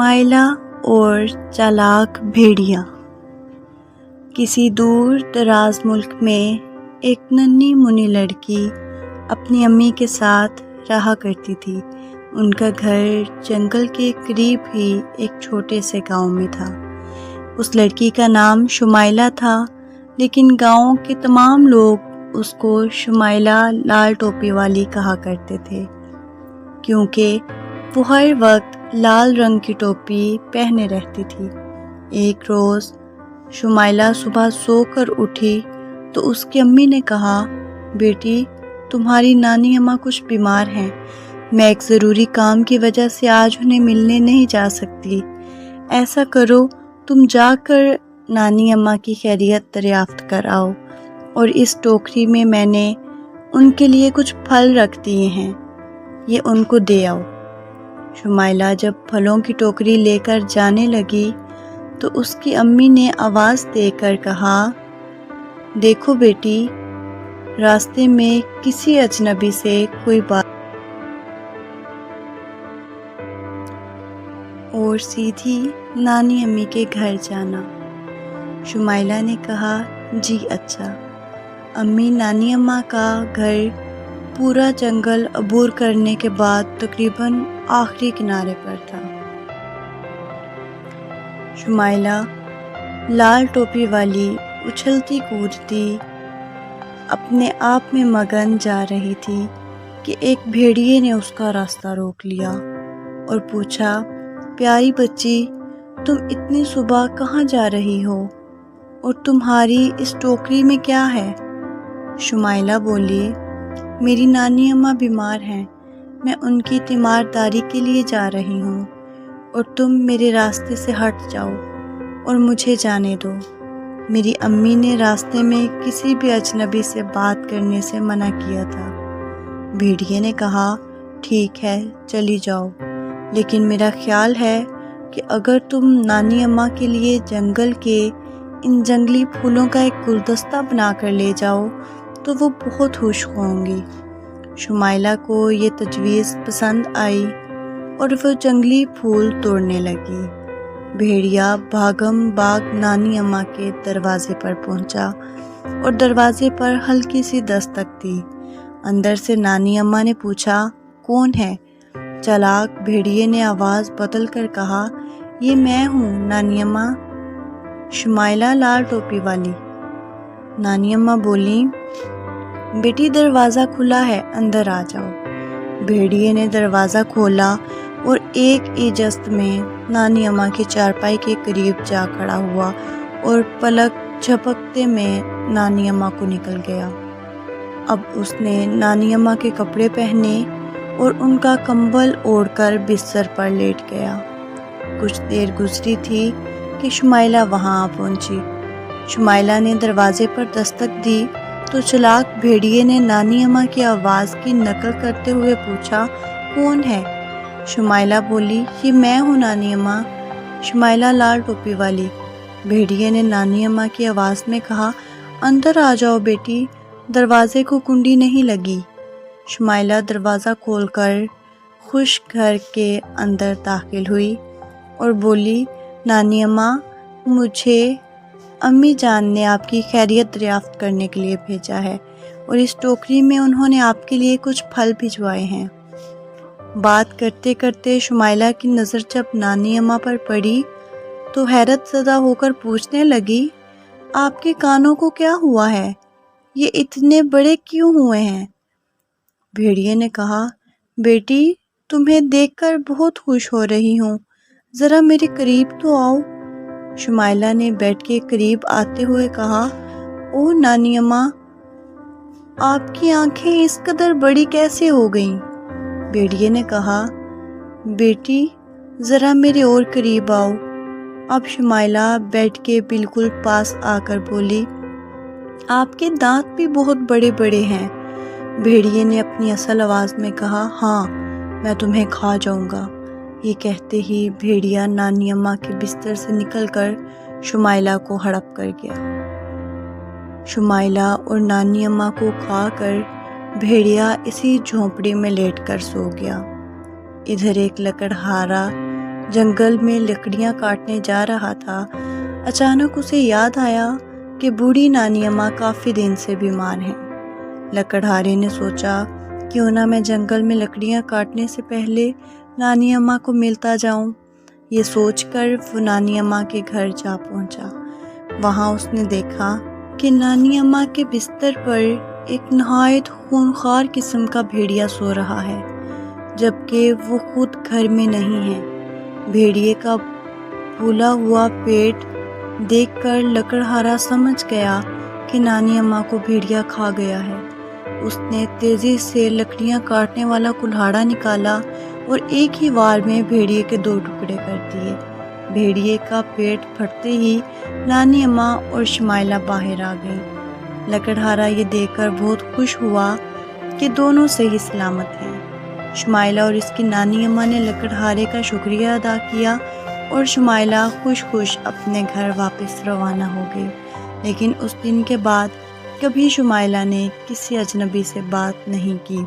شمائلہ اور چالاک بھیڑیا۔ کسی دور دراز ملک میں ایک ننھی منی لڑکی اپنی امی کے ساتھ رہا کرتی تھی۔ ان کا گھر جنگل کے قریب ہی ایک چھوٹے سے گاؤں میں تھا۔ اس لڑکی کا نام شمائلہ تھا، لیکن گاؤں کے تمام لوگ اس کو شمائلہ لال ٹوپی والی کہا کرتے تھے، کیونکہ وہ ہر وقت لال رنگ کی ٹوپی پہنے رہتی تھی۔ ایک روز شمائلہ صبح سو کر اٹھی تو اس کی امی نے کہا، بیٹی تمہاری نانی اماں کچھ بیمار ہیں، میں ایک ضروری کام کی وجہ سے آج انہیں ملنے نہیں جا سکتی۔ ایسا کرو تم جا کر نانی اماں کی خیریت دریافت کر آؤ، اور اس ٹوکری میں نے ان کے لیے کچھ پھل رکھ دیے ہیں، یہ ان کو دے آؤ۔ شمائلہ جب پھلوں کی ٹوکری لے کر جانے لگی تو اس کی امی نے آواز دے کر کہا، دیکھو بیٹی، راستے میں کسی اجنبی سے کوئی بات اور سیدھی نانی امی کے گھر جانا۔ شمائلہ نے کہا، جی اچھا۔ امی نانی اماں کا گھر پورا جنگل عبور کرنے کے بعد تقریباً آخری کنارے پر تھا۔ شمائلہ لال ٹوپی والی اچھلتی کودتی اپنے آپ میں مگن جا رہی تھی کہ ایک بھیڑیے نے اس کا راستہ روک لیا اور پوچھا، پیاری بچی، تم اتنی صبح کہاں جا رہی ہو اور تمہاری اس ٹوکری میں کیا ہے؟ شمائلہ بولی، میری نانی اماں بیمار ہیں، میں ان کی تیمارداری کے لیے جا رہی ہوں، اور تم میرے راستے سے ہٹ جاؤ اور مجھے جانے دو۔ میری امی نے راستے میں کسی بھی اجنبی سے بات کرنے سے منع کیا تھا۔ بھیڑیے نے کہا، ٹھیک ہے چلی جاؤ، لیکن میرا خیال ہے کہ اگر تم نانی اماں کے لیے جنگل کے ان جنگلی پھولوں کا ایک گلدستہ بنا کر لے جاؤ تو وہ بہت خوش ہوں گی۔ شمائلہ کو یہ تجویز پسند آئی اور وہ جنگلی پھول توڑنے لگی۔ بھیڑیا بھاگم بھاگ نانی اماں کے دروازے پر پہنچا اور دروازے پر ہلکی سی دستک دی۔ اندر سے نانی اماں نے پوچھا، کون ہے؟ چالاک بھیڑیے نے آواز بدل کر کہا، یہ میں ہوں نانی اماں، شمائلہ لال ٹوپی والی۔ نانی اماں بولیں، بیٹی دروازہ کھلا ہے، اندر آ جاؤ۔ بھیڑیے نے دروازہ کھولا اور ایک ہی جست میں نانی اماں کی چارپائی کے قریب جا کھڑا ہوا اور پلک جھپکتے میں نانی اماں کو نکل گیا۔ اب اس نے نانی اماں کے کپڑے پہنے اور ان کا کمبل اوڑھ کر بستر پر لیٹ گیا۔ کچھ دیر گزری تھی کہ شمائلہ وہاں آ پہنچی۔ شمائلہ نے دروازے پر دستک دی تو چالاک بھیڑیے نے نانی اماں کی آواز کی نقل کرتے ہوئے پوچھا، کون ہے؟ شمائلہ بولی، یہ میں ہوں نانی اماں، شمائلہ لال ٹوپی والی۔ بھیڑیے نے نانی اماں کی آواز میں کہا، اندر آ جاؤ بیٹی، دروازے کو کنڈی نہیں لگی۔ شمائلہ دروازہ کھول کر خشک گھر کے اندر داخل ہوئی اور بولی، نانی اماں، مجھے امی جان نے آپ کی خیریت دریافت کرنے کے لیے بھیجا ہے، اور اس ٹوکری میں انہوں نے آپ کے لیے کچھ پھل بھجوائے ہیں۔ بات کرتے کرتے شمائلہ کی نظر جب نانی اماں پر پڑی تو حیرت زدہ ہو کر پوچھنے لگی، آپ کے کانوں کو کیا ہوا ہے؟ یہ اتنے بڑے کیوں ہوئے ہیں؟ بھیڑیے نے کہا، بیٹی تمہیں دیکھ کر بہت خوش ہو رہی ہوں، ذرا میرے قریب تو آؤ۔ شمائلہ نے بیڈ کے قریب آتے ہوئے کہا، او نانی اماں، آپ کی آنکھیں اس قدر بڑی کیسے ہو گئیں؟ بھیڑیے نے کہا، بیٹی ذرا میرے اور قریب آؤ۔ اب شمائلہ بیڈ کے بالکل پاس آ کر بولی، آپ کے دانت بھی بہت بڑے بڑے ہیں۔ بھیڑیے نے اپنی اصل آواز میں کہا، ہاں میں تمہیں کھا جاؤں گا۔ یہ کہتے ہی بھیڑیا نانی اماں کے بستر سے نکل کر شمائلہ کو ہڑپ کر گیا۔ شمائلہ اور نانی اماں کو کھا کر بھیڑیا اسی جھونپڑی میں لیٹ کر سو گیا۔ ادھر ایک لکڑہارا جنگل میں لکڑیاں کاٹنے جا رہا تھا، اچانک اسے یاد آیا کہ بوڑھی نانی اماں کافی دن سے بیمار ہیں۔ لکڑہارے نے سوچا کیوں نہ میں جنگل میں لکڑیاں کاٹنے سے پہلے نانی اماں کو ملتا جاؤں۔ یہ سوچ کر وہ نانی اماں کے گھر جا پہنچا۔ وہاں اس نے دیکھا کہ نانی اماں کے بستر پر ایک نہایت خونخوار قسم کا بھیڑیا سو رہا ہے، جبکہ وہ خود گھر میں نہیں ہے۔ بھیڑیے کا پھولا ہوا پیٹ دیکھ کر لکڑہارا سمجھ گیا کہ نانی اماں کو بھیڑیا کھا گیا ہے۔ اس نے تیزی سے لکڑیاں کاٹنے والا کلہاڑا نکالا اور ایک ہی وار میں بھیڑیے کے 2 ٹکڑے کر دیے۔ بھیڑیے کا پیٹ پھٹتے ہی نانی اماں اور شمائلہ باہر آ گئی۔ لکڑہارا یہ دیکھ کر بہت خوش ہوا کہ دونوں صحیح سلامت ہیں۔ شمائلہ اور اس کی نانی اماں نے لکڑہارے کا شکریہ ادا کیا اور شمائلہ خوش اپنے گھر واپس روانہ ہو گئی۔ لیکن اس دن کے بعد کبھی شمائلہ نے کسی اجنبی سے بات نہیں کی۔